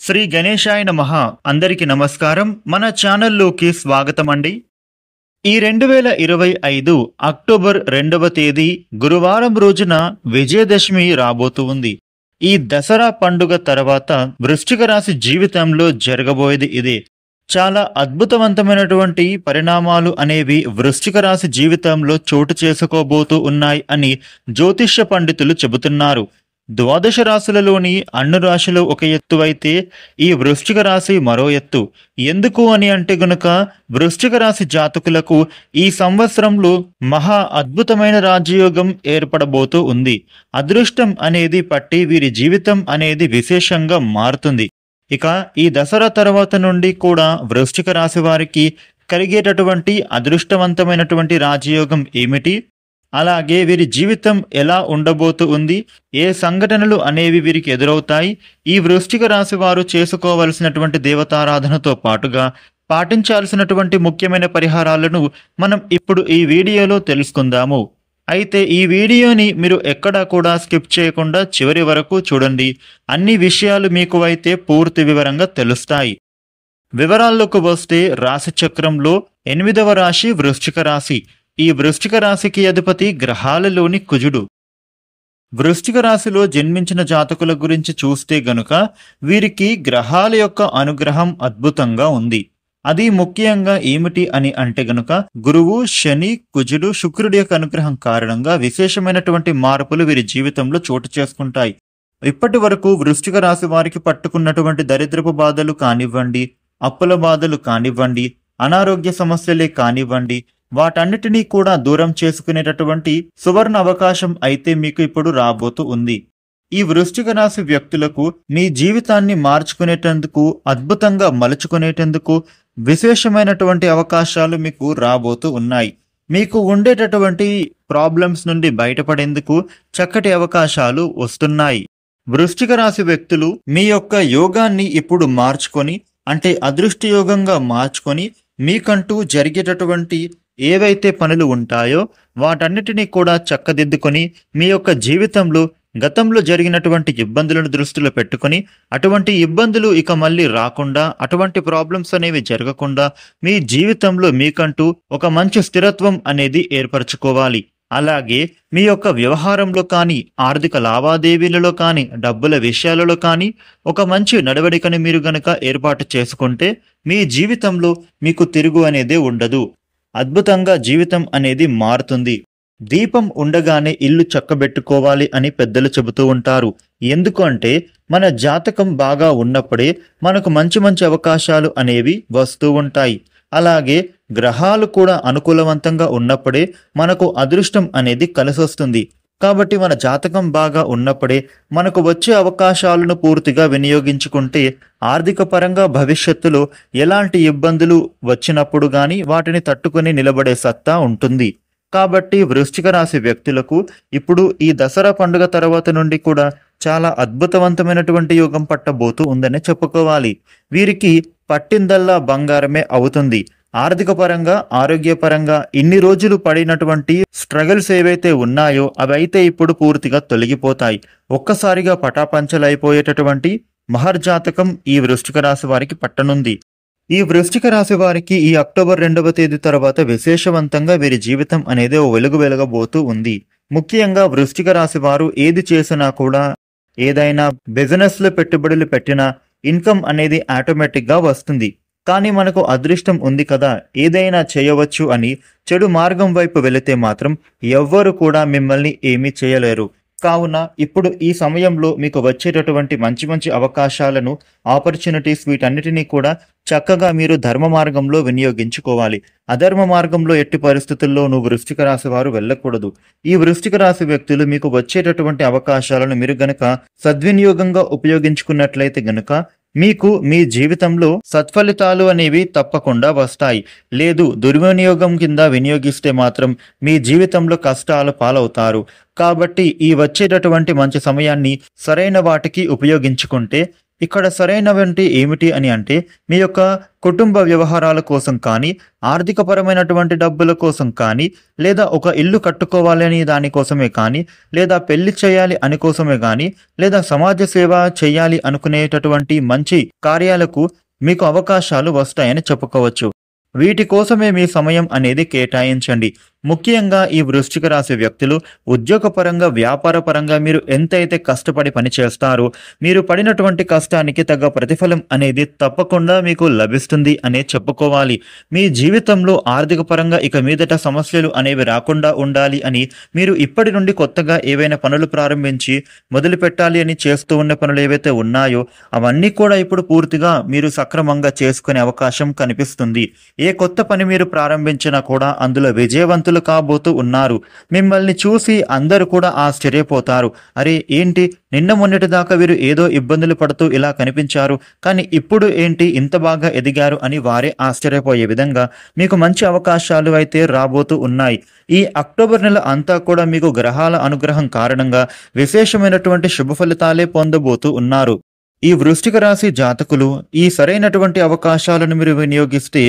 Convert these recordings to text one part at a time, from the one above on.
శ్రీ గణేశాయ నమః. అందరికీ నమస్కారం. మన ఛానల్లోకి స్వాగతం అండి. ఈ 2025 అక్టోబర్ 2వ తేదీ గురువారం రోజున విజయదశమి రాబోతూ ఉంది. ఈ దసరా పండుగ తర్వాత వృశ్చిక రాశి జీవితంలో జరగబోయేది ఇదే. చాలా అద్భుతవంతమైనటువంటి పరిణామాలు అనేవి వృశ్చిక రాశి జీవితంలో చోటు చేసుకోబోతూ ఉన్నాయి అని జ్యోతిష్య పండితులు చెబుతున్నారు. ద్వాదశ రాశులలోని అన్ని రాశులు ఒక ఎత్తు అయితే ఈ వృశ్చిక రాశి మరో ఎత్తు. ఎందుకు అని అంటే గనుక వృశ్చిక రాశి జాతకులకు ఈ సంవత్సరంలో మహా అద్భుతమైన రాజయోగం ఏర్పడబోతూ ఉంది. అదృష్టం అనేది పట్టి వీరి జీవితం అనేది విశేషంగా మారుతుంది. ఇక ఈ దసరా తర్వాత నుండి కూడా వృశ్చిక రాశి వారికి కలిగేటటువంటి అదృష్టవంతమైనటువంటి రాజయోగం ఏమిటి, అలాగే వీరి జీవితం ఎలా ఉండబోతూ ఉంది, ఏ సంఘటనలు అనేవి వీరికి ఎదురవుతాయి, ఈ వృశ్చిక రాశి వారు చేసుకోవలసినటువంటి దేవతారాధనతో పాటుగా పాటించాల్సినటువంటి ముఖ్యమైన పరిహారాలను మనం ఇప్పుడు ఈ వీడియోలో తెలుసుకుందాము. అయితే ఈ వీడియోని మీరు ఎక్కడా కూడా స్కిప్ చేయకుండా చివరి వరకు చూడండి. అన్ని విషయాలు మీకు అయితే పూర్తి వివరంగా తెలుస్తాయి. వివరాల్లోకి వస్తే రాశి చక్రంలో 8వ రాశి వృశ్చిక రాశి. ఈ వృశ్చిక రాశికి అధిపతి గ్రహాలలోని కుజుడు. వృశ్చిక రాశిలో జన్మించిన జాతకుల గురించి చూస్తే గనుక వీరికి గ్రహాల యొక్క అనుగ్రహం అద్భుతంగా ఉంది. అది ముఖ్యంగా ఏమిటి అని అంటే గనుక గురువు, శని, కుజుడు, శుక్రుడి యొక్క అనుగ్రహం కారణంగా విశేషమైనటువంటి మార్పులు వీరి జీవితంలో చోటు చేసుకుంటాయి. ఇప్పటి వరకు వృశ్చిక రాశి వారికి పట్టుకున్నటువంటి దరిద్రపు బాధలు కానివ్వండి, అప్పుల బాధలు కానివ్వండి, అనారోగ్య సమస్యలే కానివ్వండి, వాటన్నిటినీ కూడా దూరం చేసుకునేటటువంటి సువర్ణ అవకాశం అయితే మీకు ఇప్పుడు రాబోతూ ఉంది. ఈ వృశ్చిక రాశి వ్యక్తులకు మీ జీవితాన్ని మార్చుకునేటందుకు, అద్భుతంగా మలుచుకునేటందుకు విశేషమైనటువంటి అవకాశాలు మీకు రాబోతూ ఉన్నాయి. మీకు ఉండేటటువంటి ప్రాబ్లమ్స్ నుండి బయటపడేందుకు చక్కటి అవకాశాలు వస్తున్నాయి. వృశ్చిక రాశి వ్యక్తులు మీ యొక్క యోగాన్ని ఇప్పుడు మార్చుకొని, అంటే అదృష్ట యోగంగా మార్చుకొని, మీకంటూ జరిగేటటువంటి ఏవైతే పనులు ఉంటాయో వాటన్నిటినీ కూడా చక్కదిద్దుకొని మీ యొక్క జీవితంలో గతంలో జరిగినటువంటి ఇబ్బందులను దృష్టిలో పెట్టుకొని అటువంటి ఇబ్బందులు ఇక మళ్ళీ రాకుండా, అటువంటి ప్రాబ్లమ్స్ అనేవి జరగకుండా మీ జీవితంలో మీకంటూ ఒక మంచి స్థిరత్వం అనేది ఏర్పరచుకోవాలి. అలాగే మీ యొక్క వ్యవహారంలో కానీ, ఆర్థిక లావాదేవీలలో కానీ, డబ్బుల విషయాలలో కానీ ఒక మంచి నడవడికని మీరు గనక ఏర్పాటు చేసుకుంటే మీ జీవితంలో మీకు తిరుగు అనేదే ఉండదు. అద్భుతంగా జీవితం అనేది మారుతుంది. దీపం ఉండగానే ఇల్లు చక్కబెట్టుకోవాలి అని పెద్దలు చెబుతూ ఉంటారు. ఎందుకు అంటే మన జాతకం బాగా ఉన్నప్పుడే మనకు మంచి మంచి అవకాశాలు అనేవి వస్తూ ఉంటాయి. అలాగే గ్రహాలు కూడా అనుకూలవంతంగా ఉన్నప్పుడే మనకు అదృష్టం అనేది కలిసొస్తుంది. కాబట్టి మన జాతకం బాగా ఉన్నప్పుడే మనకు వచ్చే అవకాశాలను పూర్తిగా వినియోగించుకుంటే ఆర్థిక పరంగా భవిష్యత్తులో ఎలాంటి ఇబ్బందులు వచ్చినప్పుడు కానీ వాటిని తట్టుకుని నిలబడే సత్తా ఉంటుంది. కాబట్టి వృశ్చిక రాశి వ్యక్తులకు ఇప్పుడు ఈ దసరా పండుగ తర్వాత నుండి కూడా చాలా అద్భుతవంతమైనటువంటి యోగం పట్టబోతూ ఉందనే చెప్పుకోవాలి. వీరికి పట్టిందల్లా బంగారమే అవుతుంది. ఆర్థిక పరంగా, ఆరోగ్యపరంగా ఇన్ని రోజులు పడినటువంటి స్ట్రగుల్స్ ఏవైతే ఉన్నాయో అవైతే ఇప్పుడు పూర్తిగా తొలగిపోతాయి. ఒక్కసారిగా పటాపంచలైపోయేటటువంటి మహర్జాతకం ఈ వృశ్చిక రాశి వారికి పట్టనుంది. ఈ వృశ్చిక రాశి వారికి ఈ అక్టోబర్ 2వ తేదీ తర్వాత విశేషవంతంగా వీరి జీవితం అనేది ఓ వెలుగు వెలగబోతూ ఉంది. ముఖ్యంగా వృశ్చిక రాశి వారు ఏది చేసినా కూడా, ఏదైనా బిజినెస్ లో పెట్టుబడులు పెట్టినా ఇన్కమ్ అనేది ఆటోమేటిక్ గా వస్తుంది. కానీ మనకు అదృష్టం ఉంది కదా, ఏదైనా చేయవచ్చు అని చెడు మార్గం వైపు వెళితే మాత్రం ఎవ్వరు కూడా మిమ్మల్ని ఏమీ చేయలేరు. కావున ఇప్పుడు ఈ సమయంలో మీకు వచ్చేటటువంటి మంచి మంచి అవకాశాలను, ఆపర్చునిటీస్ వీటన్నిటినీ కూడా చక్కగా మీరు ధర్మ మార్గంలో వినియోగించుకోవాలి. అధర్మ మార్గంలో ఎట్టి పరిస్థితుల్లోనూ వృశ్చిక రాశి వారు వెళ్ళకూడదు. ఈ వృశ్చిక రాశి వ్యక్తులు మీకు వచ్చేటటువంటి అవకాశాలను మీరు గనక సద్వినియోగంగా ఉపయోగించుకున్నట్లయితే గనక మీకు మీ జీవితంలో సత్ఫలితాలు అనేవి తప్పకుండా వస్తాయి. లేదు, దుర్వినియోగం కింద వినియోగిస్తే మాత్రం మీ జీవితంలో కష్టాలు పాలవుతారు. కాబట్టి ఈ వచ్చేటటువంటి మంచి సమయాన్ని సరైన వాటికి ఉపయోగించుకుంటే ఇక్కడ సరైనవంటి ఏమిటి అని అంటే మీ యొక్క కుటుంబ వ్యవహారాల కోసం కానీ, ఆర్థికపరమైనటువంటి డబ్బుల కోసం కానీ, లేదా ఒక ఇల్లు కట్టుకోవాలి అని దానికోసమే కానీ, లేదా పెళ్లి చేయాలి అని కోసమే గానీ, లేదా సమాజ సేవ చేయాలి అనుకునేటటువంటి మంచి కార్యాలకు మీకు అవకాశాలు వస్తాయని చెప్పుకోవచ్చు. వీటి కోసమే మీ సమయం అనేది కేటాయించండి. ముఖ్యంగా ఈ వృశ్చిక రాశి వ్యక్తులు ఉద్యోగపరంగా, వ్యాపారపరంగా మీరు ఎంతైతే కష్టపడి పని చేస్తారో, మీరు పడినటువంటి కష్టానికి తగ్గ ప్రతిఫలం అనేది తప్పకుండా మీకు లభిస్తుంది అనే చెప్పుకోవాలి. మీ జీవితంలో ఆర్థిక పరంగా ఇక మీదట సమస్యలు అనేవి రాకుండా ఉండాలి అని మీరు ఇప్పటి నుండి కొత్తగా ఏవైనా పనులు ప్రారంభించి మొదలు పెట్టాలి అని చేస్తూ ఉన్న పనులు ఏవైతే ఉన్నాయో అవన్నీ కూడా ఇప్పుడు పూర్తిగా మీరు సక్రమంగా చేసుకునే అవకాశం కనిపిస్తుంది. ఏ కొత్త పని మీరు ప్రారంభించినా కూడా అందులో విజయవంతులు కాబోతూ ఉన్నారు. మిమ్మల్ని చూసి అందరూ కూడా ఆశ్చర్యపోతారు. అరే ఏంటి, నిన్న మొన్నటి దాకా వీరు ఏదో ఇబ్బందులు పడుతూ ఇలా కనిపించారు, కానీ ఇప్పుడు ఏంటి ఇంత బాగా ఎదిగారు అని వారే ఆశ్చర్యపోయే విధంగా మీకు మంచి అవకాశాలు అయితే రాబోతూ ఉన్నాయి. ఈ అక్టోబర్ నెల అంతా కూడా మీకు గ్రహాల అనుగ్రహం కారణంగా విశేషమైనటువంటి శుభ ఫలితాలే పొందబోతూ ఉన్నారు. ఈ వృశ్చిక రాశి జాతకులు ఈ సరైనటువంటి అవకాశాలను మీరు వినియోగిస్తే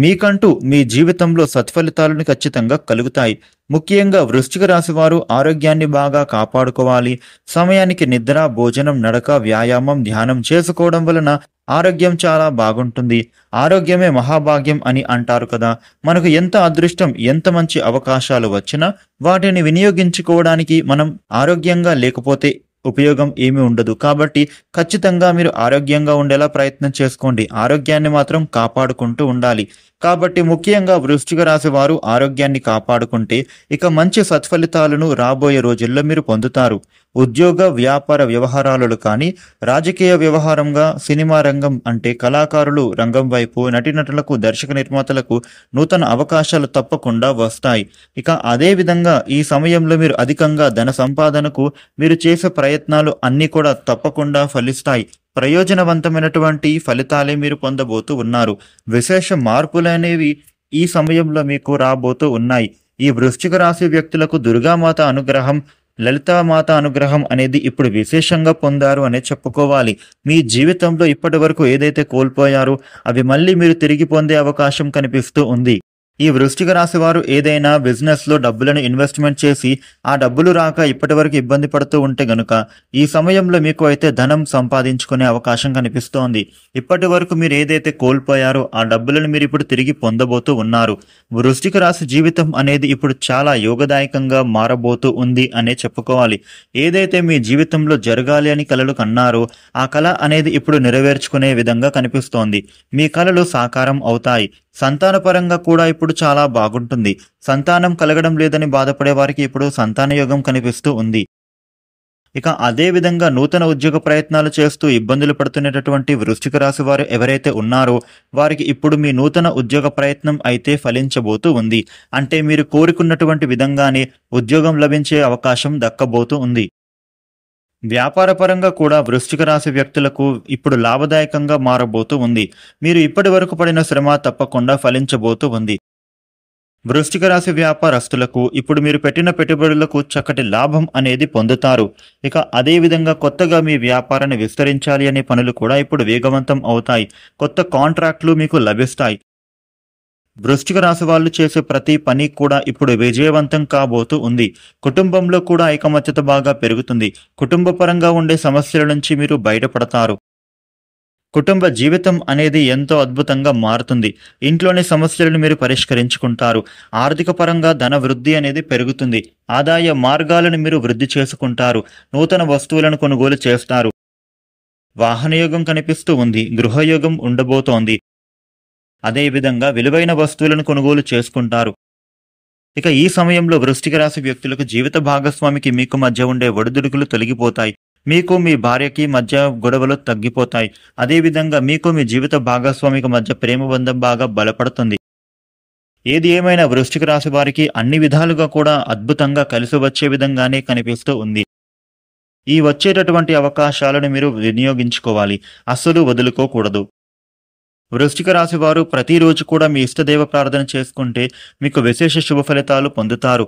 మీకంటూ మీ జీవితంలో సత్ఫలితాలను ఖచ్చితంగా కలుగుతాయి. ముఖ్యంగా వృశ్చిక రాశి వారు ఆరోగ్యాన్ని బాగా కాపాడుకోవాలి. సమయానికి నిద్ర, భోజనం, నడక, వ్యాయామం, ధ్యానం చేసుకోవడం వలన ఆరోగ్యం చాలా బాగుంటుంది. ఆరోగ్యమే మహాభాగ్యం అని అంటారు కదా. మనకు ఎంత అదృష్టం, ఎంత మంచి అవకాశాలు వచ్చినా వాటిని వినియోగించుకోవడానికి మనం ఆరోగ్యంగా లేకపోతే ఉపయోగం ఏమీ ఉండదు. కాబట్టి ఖచ్చితంగా మీరు ఆరోగ్యంగా ఉండేలా ప్రయత్నం చేసుకోండి. ఆరోగ్యాన్ని మాత్రం కాపాడుకుంటూ ఉండాలి. కాబట్టి ముఖ్యంగా వృశ్చిక రాశి వారు ఆరోగ్యాన్ని కాపాడుకుంటే ఇక మంచి సత్ఫలితాలను రాబోయే రోజుల్లో మీరు పొందుతారు. ఉద్యోగ, వ్యాపార వ్యవహారాలు కానీ, రాజకీయ వ్యవహారంగా, సినిమా రంగం అంటే కళాకారులు రంగం వైపు, నటీనటులకు, దర్శక నిర్మాతలకు నూతన అవకాశాలు తప్పకుండా వస్తాయి. ఇక అదే విధంగా ఈ సమయంలో మీరు అధికంగా ధన సంపాదనకు మీరు చేసే ప్రయత్నాలు అన్నీ కూడా తప్పకుండా ఫలిస్తాయి. ప్రయోజనవంతమైనటువంటి ఫలితాలే మీరు పొందబోతూ ఉన్నారు. విశేష మార్పులు అనేవి ఈ సమయంలో మీకు రాబోతూ ఉన్నాయి. ఈ వృశ్చిక రాశి వ్యక్తులకు దుర్గామాత అనుగ్రహం, లలితామాత అనుగ్రహం అనేది ఇప్పుడు విశేషంగా పొందారు అనే చెప్పుకోవాలి. మీ జీవితంలో ఇప్పటి వరకు ఏదైతే కోల్పోయారో అవి మళ్ళీ మీరు తిరిగి పొందే అవకాశం కనిపిస్తూ ఉంది. ఈ వృశ్చిక రాశి వారు ఏదైనా బిజినెస్లో డబ్బులను ఇన్వెస్ట్మెంట్ చేసి ఆ డబ్బులు రాక ఇప్పటివరకు ఇబ్బంది పడుతూ ఉంటే గనుక ఈ సమయంలో మీకు అయితే ధనం సంపాదించుకునే అవకాశం కనిపిస్తోంది. ఇప్పటి వరకు మీరు ఏదైతే కోల్పోయారో ఆ డబ్బులను మీరు ఇప్పుడు తిరిగి పొందబోతూ ఉన్నారు. వృశ్చిక రాశి జీవితం అనేది ఇప్పుడు చాలా యోగదాయకంగా మారబోతూ ఉంది అనే చెప్పుకోవాలి. ఏదైతే మీ జీవితంలో జరగాలి అని కలలు కన్నారో ఆ కళ అనేది ఇప్పుడు నెరవేర్చుకునే విధంగా కనిపిస్తోంది. మీ కలలు సాకారం అవుతాయి. సంతానపరంగా కూడా ఇప్పుడు చాలా బాగుంటుంది. సంతానం కలగడం లేదని బాధపడే వారికి ఇప్పుడు సంతాన యోగం కనిపిస్తూ ఉంది. ఇక అదే విధంగా నూతన ఉద్యోగ ప్రయత్నాలు చేస్తూ ఇబ్బందులు పడుతున్నటువంటి వృశ్చిక రాశి వారు ఎవరైతే ఉన్నారో వారికి ఇప్పుడు మీ నూతన ఉద్యోగ ప్రయత్నం అయితే ఫలించబోతూ ఉంది. అంటే మీరు కోరుకున్నటువంటి విధంగానే ఉద్యోగం లభించే అవకాశం దక్కబోతూ ఉంది. వ్యాపార పరంగా కూడా వృశ్చిక రాశి వ్యక్తులకు ఇప్పుడు లాభదాయకంగా మారబోతూ ఉంది. మీరు ఇప్పటి వరకు పడిన శ్రమ తప్పకుండా ఫలించబోతూ ఉంది. వృశ్చిక రాశి వ్యాపారస్తులకు ఇప్పుడు మీరు పెట్టిన పెట్టుబడులకు చక్కటి లాభం అనేది పొందుతారు. ఇక అదే విధంగా కొత్తగా మీ వ్యాపారాన్ని విస్తరించాలి అనే పనులు కూడా ఇప్పుడు వేగవంతం అవుతాయి. కొత్త కాంట్రాక్టులు మీకు లభిస్తాయి. వృశ్చిక రాశి వాళ్ళు చేసే ప్రతి పని కూడా ఇప్పుడు విజయవంతం కాబోతూ ఉంది. కుటుంబంలో కూడా ఐకమత్యత బాగా పెరుగుతుంది. కుటుంబ పరంగా ఉండే సమస్యల నుంచి మీరు బయటపడతారు. కుటుంబ జీవితం అనేది ఎంతో అద్భుతంగా మారుతుంది. ఇంట్లోని సమస్యలను మీరు పరిష్కరించుకుంటారు. ఆర్థిక పరంగా ధన వృద్ధి అనేది పెరుగుతుంది. ఆదాయ మార్గాలను మీరు వృద్ధి చేసుకుంటారు. నూతన వస్తువులను కొనుగోలు చేస్తారు. వాహనయోగం కనిపిస్తూ ఉంది. గృహయోగం ఉండబోతోంది. అదేవిధంగా విలువైన వస్తువులను కొనుగోలు చేసుకుంటారు. ఇక ఈ సమయంలో వృశ్చిక రాశి వ్యక్తులకు జీవిత భాగస్వామికి మీకు మధ్య ఉండే ఒడిదుడుకులు తొలగిపోతాయి. మీకు మీ భార్యకి మధ్య గొడవలు తగ్గిపోతాయి. అదేవిధంగా మీకు మీ జీవిత భాగస్వామికి మధ్య ప్రేమ బంధం బాగా బలపడుతుంది. ఏది ఏమైనా వృశ్చిక రాశి వారికి అన్ని విధాలుగా కూడా అద్భుతంగా కలిసి వచ్చే విధంగానే కనిపిస్తూ ఉంది. ఈ వచ్చేటటువంటి అవకాశాలను మీరు వినియోగించుకోవాలి. అస్సలు వదులుకోకూడదు. వృశ్చిక రాశి వారు ప్రతిరోజు కూడా మీ ఇష్టదేవ ప్రార్థన చేసుకుంటే మీకు విశేష శుభ ఫలితాలు పొందుతారు.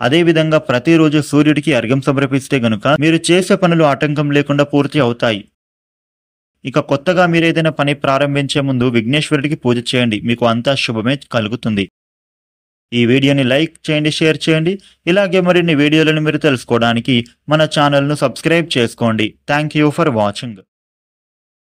అదేవిధంగా ప్రతిరోజు సూర్యుడికి అర్ఘ్యం సమర్పిస్తే గనుక మీరు చేసే పనులు ఆటంకం లేకుండా పూర్తి అవుతాయి. ఇక కొత్తగా మీరు ఏదైనా పని ప్రారంభించే ముందు విఘ్నేశ్వరుడికి పూజ చేయండి. మీకు అంతా శుభమే కలుగుతుంది. ఈ వీడియోని లైక్ చేయండి, షేర్ చేయండి. ఇలాగే మరిన్ని వీడియోలను మీరు తెలుసుకోవడానికి మన ఛానల్ను సబ్స్క్రైబ్ చేసుకోండి. Thank you for watching.